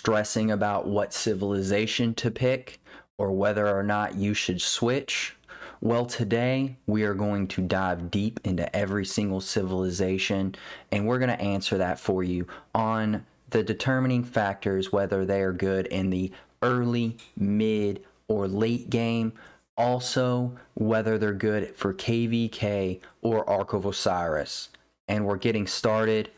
stressing about what civilization to pick or whether or not you should switch? Well, today we are going to dive deep into every single civilization, and we're going to answer that for you on the determining factors, whether they are good in the early, mid, or late game. Also, whether they're good for KVK or Ark of Osiris. And we're getting started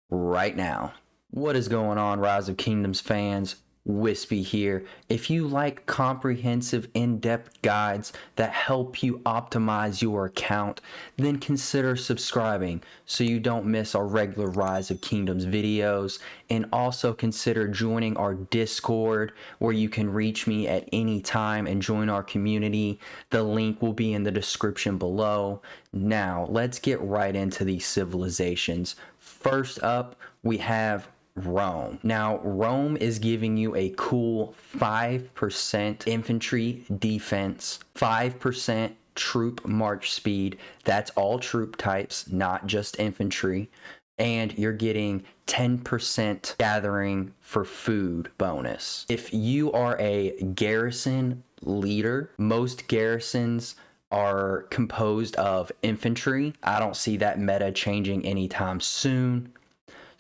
right now. What is going on, Rise of Kingdoms fans? Wispy here. If you like comprehensive, in-depth guides that help you optimize your account, then consider subscribing so you don't miss our regular Rise of Kingdoms videos, and also consider joining our Discord where you can reach me at any time and join our community. The link will be in the description below. Now, let's get right into these civilizations. First up, we have Rome. Now, Rome is giving you a cool 5% infantry defense, 5% troop march speed. That's all troop types, not just infantry. And you're getting 10% gathering for food bonus. If you are a garrison leader, most garrisons are composed of infantry. I don't see that meta changing anytime soon.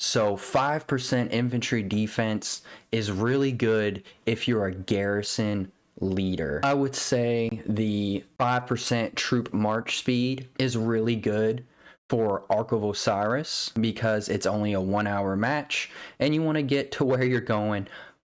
So 5% infantry defense is really good if you're a garrison leader. I would say the 5% troop march speed is really good for Ark of Osiris because it's only a 1-hour match and you want to get to where you're going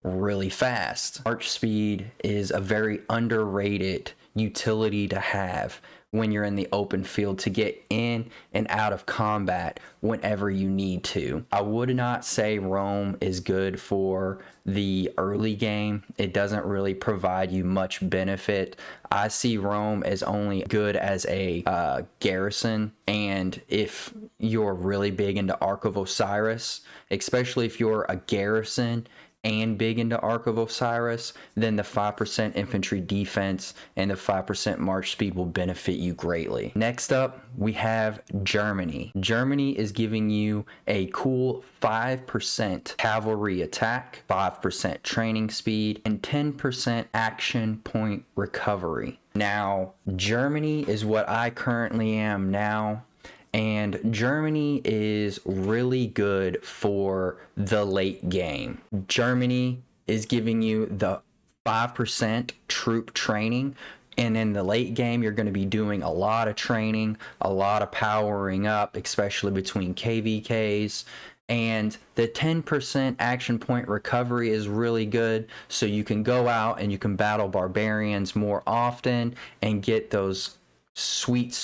really fast. March speed is a very underrated utility to have when you're in the open field to get in and out of combat whenever you need to. I would not say Rome is good for the early game. It doesn't really provide you much benefit. I see Rome as only good as a garrison, and if you're really big into Ark of Osiris, especially if you're a garrison and big into Ark of Osiris, then the 5% infantry defense and the 5% march speed will benefit you greatly. Next up, we have Germany. Germany is giving you a cool 5% cavalry attack, 5% training speed, and 10% action point recovery. Now, Germany is what I currently am now. And Germany is really good for the late game. Germany is giving you the 5% troop training. And in the late game, you're going to be doing a lot of training, a lot of powering up, especially between KVKs. And the 10% action point recovery is really good. So you can go out and you can battle barbarians more often and get those sweet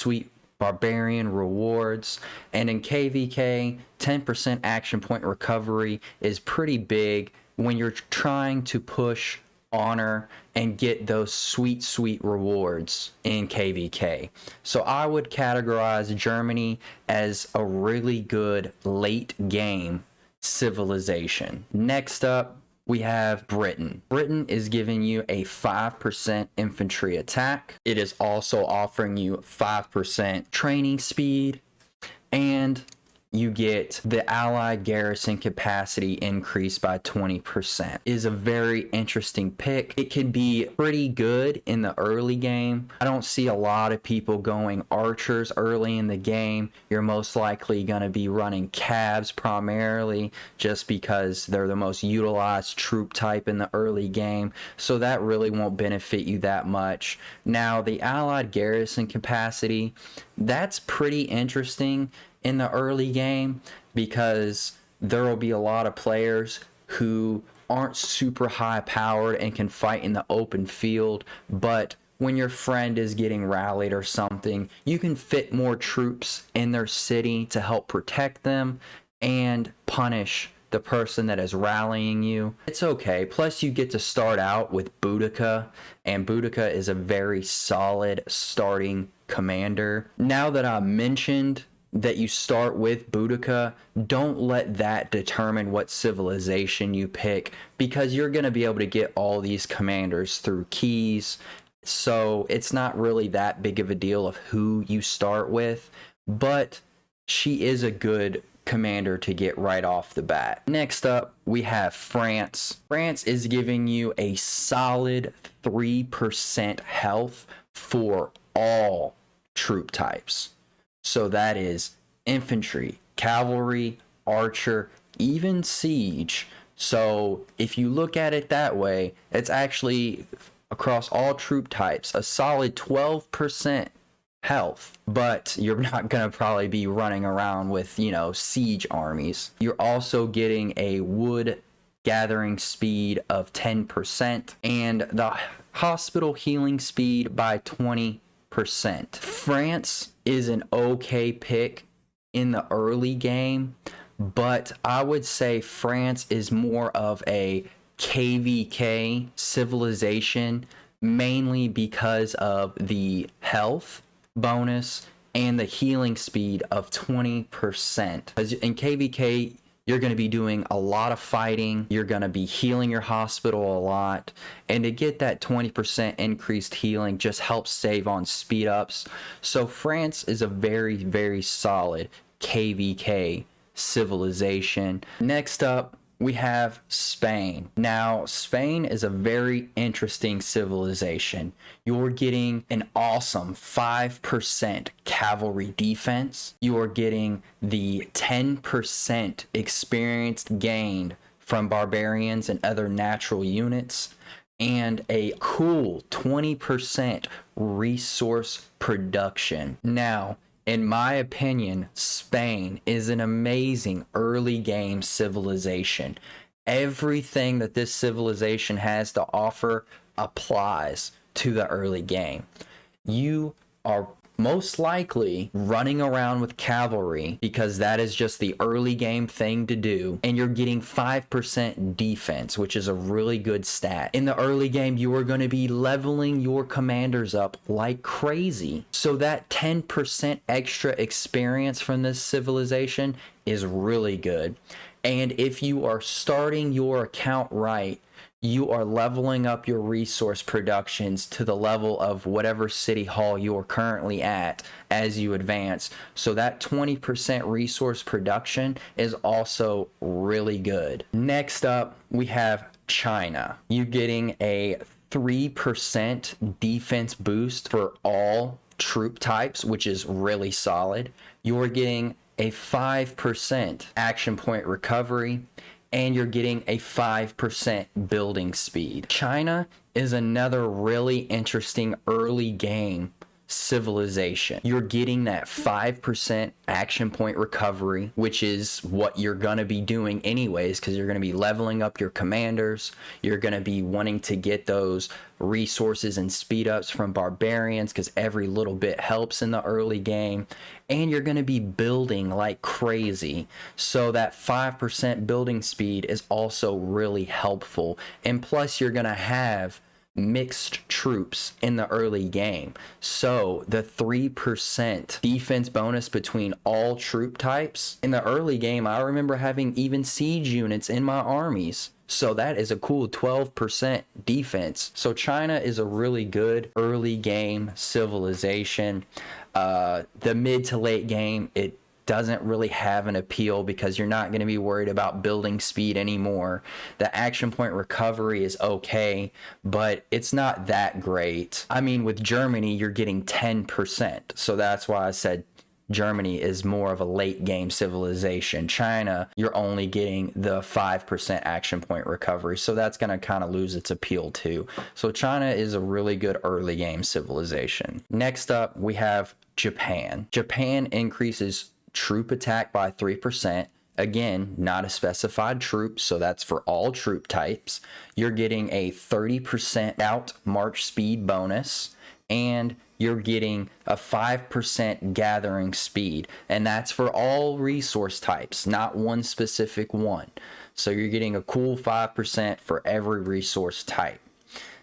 barbarian rewards. And in KVK, 10% action point recovery is pretty big when you're trying to push honor and get those sweet rewards in KVK. So I would categorize Germany as a really good late game civilization. Next up, we have Britain. Britain is giving you a 5% infantry attack. It is also offering you 5% training speed, and you get the allied garrison capacity increased by 20%. It is a very interesting pick. It can be pretty good in the early game. I don't see a lot of people going archers early in the game. You're most likely going to be running cavs primarily just because they're the most utilized troop type in the early game. So that really won't benefit you that much. Now, the allied garrison capacity, that's pretty interesting in the early game because there will be a lot of players who aren't super high powered and can fight in the open field, but when your friend is getting rallied or something, you can fit more troops in their city to help protect them and punish the person that is rallying you. It's okay. Plus, you get to start out with Boudica, and Boudica is a very solid starting commander. Now that I mentioned that you start with Boudica, don't let that determine what civilization you pick, because you're going to be able to get all these commanders through keys. So it's not really that big of a deal of who you start with, but she is a good commander to get right off the bat. Next up, we have France. France is giving you a solid 3% health for all troop types. So that is infantry, cavalry, archer, even siege. So if you look at it that way, it's actually across all troop types a solid 12% health, but you're not going to probably be running around with, siege armies. You're also getting a wood gathering speed of 10% and the hospital healing speed by 20%. France is an okay pick in the early game, but I would say France is more of a KVK civilization, mainly because of the health bonus and the healing speed of 20%. As in KVK, you're going to be doing a lot of fighting, you're going to be healing your hospital a lot, and to get that 20% increased healing just helps save on speed ups. So France is a very, very solid KVK civilization. Next up, we have Spain. Now, Spain is a very interesting civilization. You're getting an awesome 5% cavalry defense. You are getting the 10% experience gained from barbarians and other natural units, and a cool 20% resource production. Now, in my opinion, Spain is an amazing early game civilization. Everything that this civilization has to offer applies to the early game. You are most likely running around with cavalry because that is just the early game thing to do, and you're getting 5% defense, which is a really good stat. In the early game, you are going to be leveling your commanders up like crazy, so that 10% extra experience from this civilization is really good. And if you are starting your account right, you are leveling up your resource productions to the level of whatever city hall you are currently at as you advance. So that 20% resource production is also really good. Next up, we have China. You're getting a 3% defense boost for all troop types, which is really solid. You're getting a 5% action point recovery, and you're getting a 5% building speed. China is another really interesting early game civilization. You're getting that 5% action point recovery, which is what you're going to be doing anyways, because you're going to be leveling up your commanders. You're going to be wanting to get those resources and speed ups from barbarians because every little bit helps in the early game, and you're going to be building like crazy. So that 5% building speed is also really helpful, and plus you're going to have mixed troops in the early game. So the 3% defense bonus between all troop types in the early game, I remember having even siege units in my armies. So that is a cool 12% defense. So China is a really good early game civilization. The mid to late game, it doesn't really have an appeal because you're not going to be worried about building speed anymore. The action point recovery is okay, but it's not that great. I mean, with Germany, you're getting 10%. So that's why I said Germany is more of a late game civilization. China, you're only getting the 5% action point recovery. So that's going to kind of lose its appeal too. So China is a really good early game civilization. Next up, we have Japan. Japan increases troop attack by 3%. Again, not a specified troop, so that's for all troop types. You're getting a 30% out march speed bonus, and you're getting a 5% gathering speed, and that's for all resource types, not one specific one. So you're getting a cool 5% for every resource type.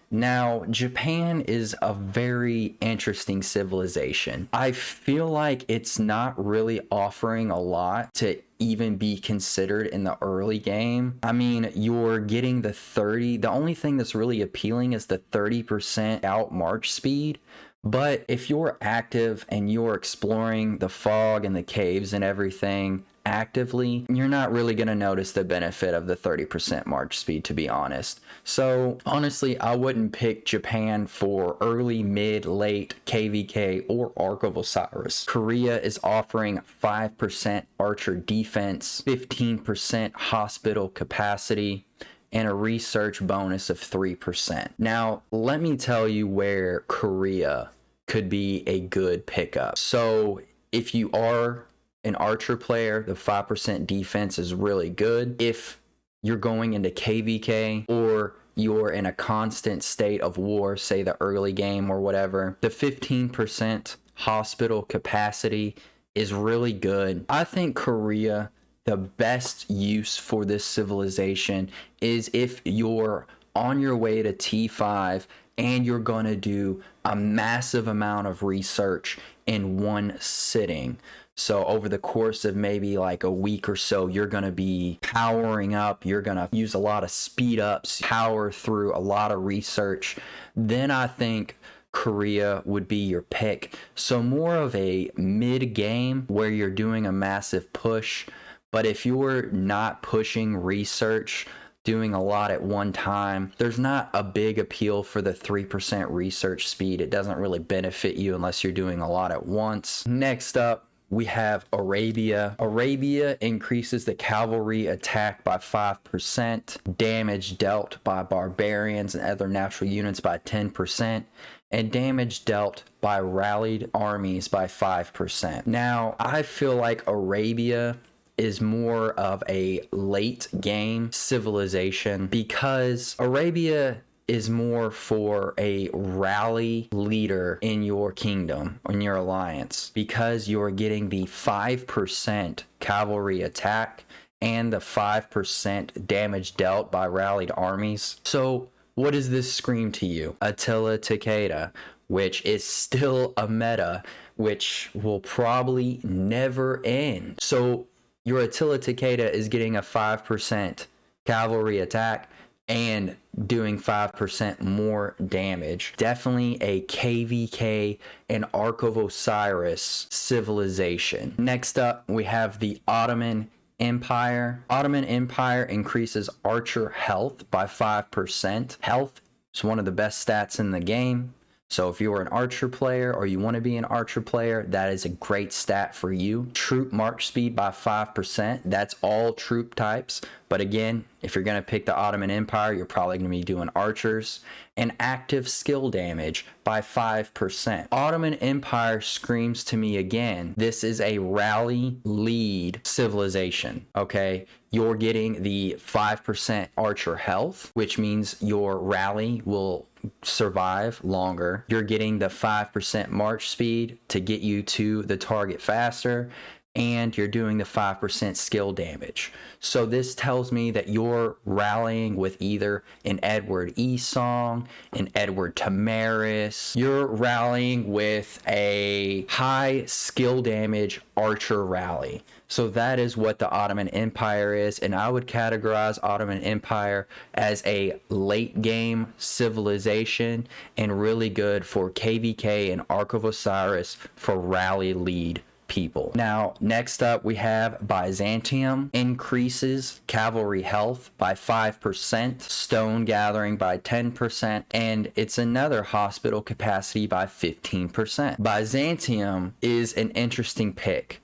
Now, Japan is a very interesting civilization. I feel like it's not really offering a lot to even be considered in the early game. I mean, you're getting the only thing that's really appealing is the 30% out march speed. But if you're active and you're exploring the fog and the caves and everything actively, you're not really going to notice the benefit of the 30% march speed, to be honest. So honestly, I wouldn't pick Japan for early, mid, late KVK or Ark of Osiris. Korea is offering 5% archer defense, 15% hospital capacity, and a research bonus of 3%. Now, let me tell you where Korea could be a good pickup. So if you are an archer player, the 5% defense is really good. If you're going into KVK or you're in a constant state of war, say the early game or whatever, the 15% hospital capacity is really good. I think Korea, the best use for this civilization is if you're on your way to T5 and you're going to do a massive amount of research in one sitting. So over the course of maybe like a week or so, you're going to be powering up. You're going to use a lot of speed ups, power through a lot of research. Then I think Korea would be your pick. So more of a mid game where you're doing a massive push. But if you're not pushing research, doing a lot at one time, there's not a big appeal for the 3% research speed. It doesn't really benefit you unless you're doing a lot at once. Next up, we have Arabia. Arabia increases the cavalry attack by 5%, damage dealt by barbarians and other natural units by 10%, and damage dealt by rallied armies by 5%. Now, I feel like Arabia is more of a late game civilization because Arabia is more for a rally leader in your kingdom, in your alliance, because you're getting the 5% cavalry attack and the 5% damage dealt by rallied armies. So what does this scream to you? Attila Takeda, which is still a meta, which will probably never end. So your Attila Takeda is getting a 5% cavalry attack and doing 5% more damage. Definitely a KVK and Ark of Osiris civilization. Next up, we have the Ottoman Empire. Ottoman Empire increases archer health by 5%. Health is one of the best stats in the game. So if you're an archer player or you want to be an archer player, that is a great stat for you. Troop march speed by 5%. That's all troop types. But again, if you're going to pick the Ottoman Empire, you're probably going to be doing archers. And active skill damage by 5%. Ottoman Empire screams to me again, this is a rally lead civilization, okay? You're getting the 5% archer health, which means your rally will survive longer. You're getting the 5% march speed to get you to the target faster, and you're doing the 5% skill damage. So this tells me that you're rallying with either an Edward Esong, an Edward Tamaris. You're rallying with a high skill damage archer rally. So that is what the Ottoman Empire is, and I would categorize Ottoman Empire as a late game civilization and really good for KVK and Ark of Osiris for rally lead people. Now, next up, we have Byzantium. Increases cavalry health by 5%, stone gathering by 10%, and it's another hospital capacity by 15%. Byzantium is an interesting pick.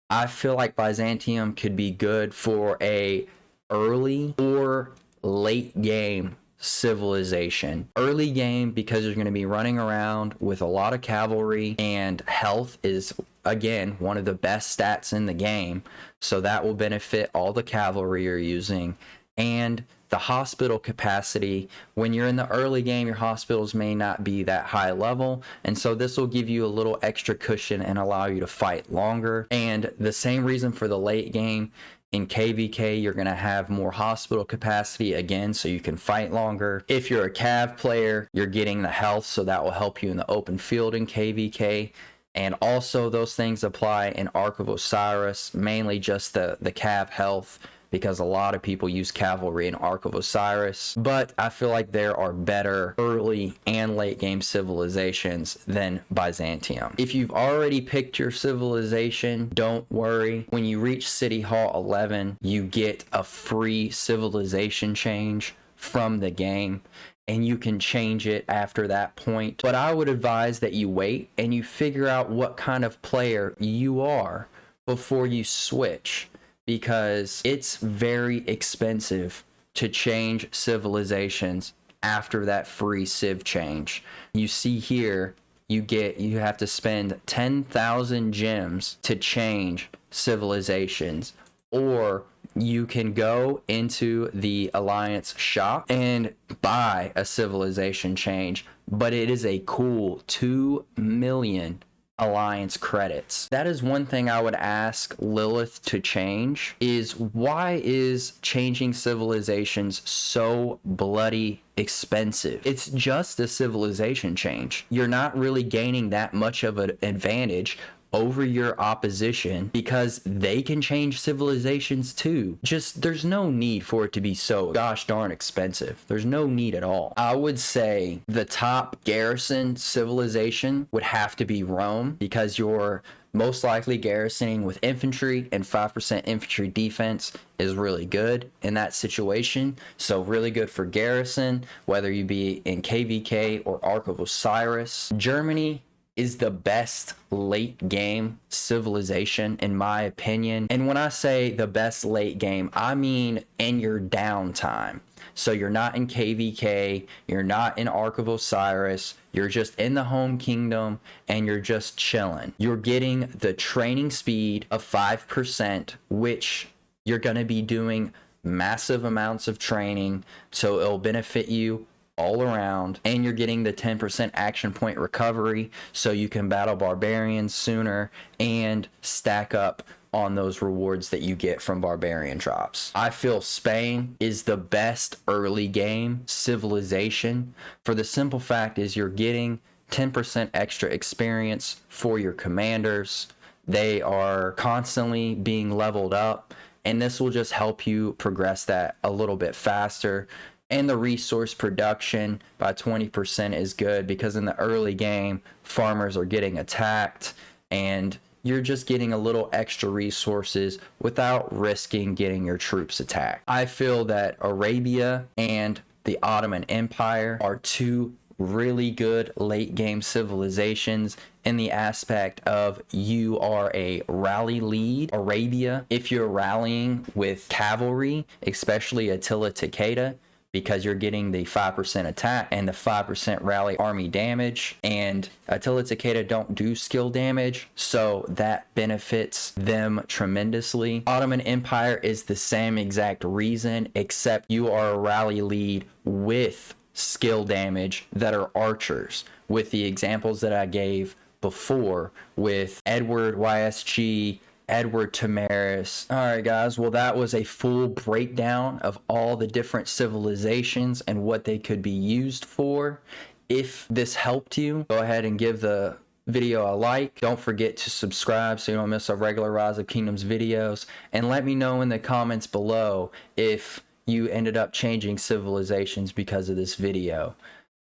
I feel like Byzantium could be good for a early or late game civilization. Early game because you're going to be running around with a lot of cavalry, and health is again one of the best stats in the game, so that will benefit all the cavalry you're using. And the hospital capacity, when you're in the early game, your hospitals may not be that high level, and so this will give you a little extra cushion and allow you to fight longer. And the same reason for the late game, in KVK, you're going to have more hospital capacity again, so you can fight longer. If you're a Cav player, you're getting the health, so that will help you in the open field in KVK. And also those things apply in Ark of Osiris, mainly just the Cav health. because a lot of people use cavalry in Ark of Osiris, but I feel like there are better early and late game civilizations than Byzantium. If you've already picked your civilization, don't worry. When you reach City Hall 11, you get a free civilization change from the game, and you can change it after that point. But I would advise that you wait and you figure out what kind of player you are before you switch, because it's very expensive to change civilizations after that free civ change. You see here, you have to spend 10,000 gems to change civilizations, or you can go into the Alliance shop and buy a civilization change, but it is a cool 2 million Alliance credits. That is one thing I would ask Lilith to change, is why is changing civilizations so bloody expensive? It's just a civilization change. You're not really gaining that much of an advantage over your opposition because they can change civilizations too. Just, there's no need for it to be so gosh darn expensive. There's no need at all. I would say the top garrison civilization would have to be Rome, because you're most likely garrisoning with infantry, and 5% infantry defense is really good in that situation. So really good for garrison, whether you be in KVK or Ark of Osiris. Germany is the best late game civilization in my opinion. And when I say the best late game, I mean in your downtime. So you're not in KVK, you're not in Ark of Osiris, you're just in the home kingdom and you're just chilling. You're getting the training speed of 5%, which you're going to be doing massive amounts of training, so it'll benefit you all around, and you're getting the 10% action point recovery, so you can battle barbarians sooner and stack up on those rewards that you get from barbarian drops. I feel Spain is the best early game civilization, for the simple fact is you're getting 10% extra experience for your commanders. They are constantly being leveled up, and this will just help you progress that a little bit faster. And the resource production by 20% is good, because in the early game, farmers are getting attacked and you're just getting a little extra resources without risking getting your troops attacked. I feel that Arabia and the Ottoman Empire are two really good late game civilizations in the aspect of you are a rally lead. Arabia, if you're rallying with cavalry, especially Attila Takeda, because you're getting the 5% attack and the 5% rally army damage, and Attila Takeda don't do skill damage, so that benefits them tremendously. Ottoman Empire is the same exact reason, except you are a rally lead with skill damage that are archers, with the examples that I gave before with Edward YSG, Edward Tamaris. All right, guys. Well, that was a full breakdown of all the different civilizations and what they could be used for. If this helped you, go ahead and give the video a like. Don't forget to subscribe so you don't miss our regular Rise of Kingdoms videos. And let me know in the comments below if you ended up changing civilizations because of this video.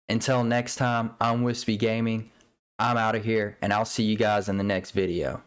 Until next time, I'm Wispy Gaming. I'm out of here, and I'll see you guys in the next video.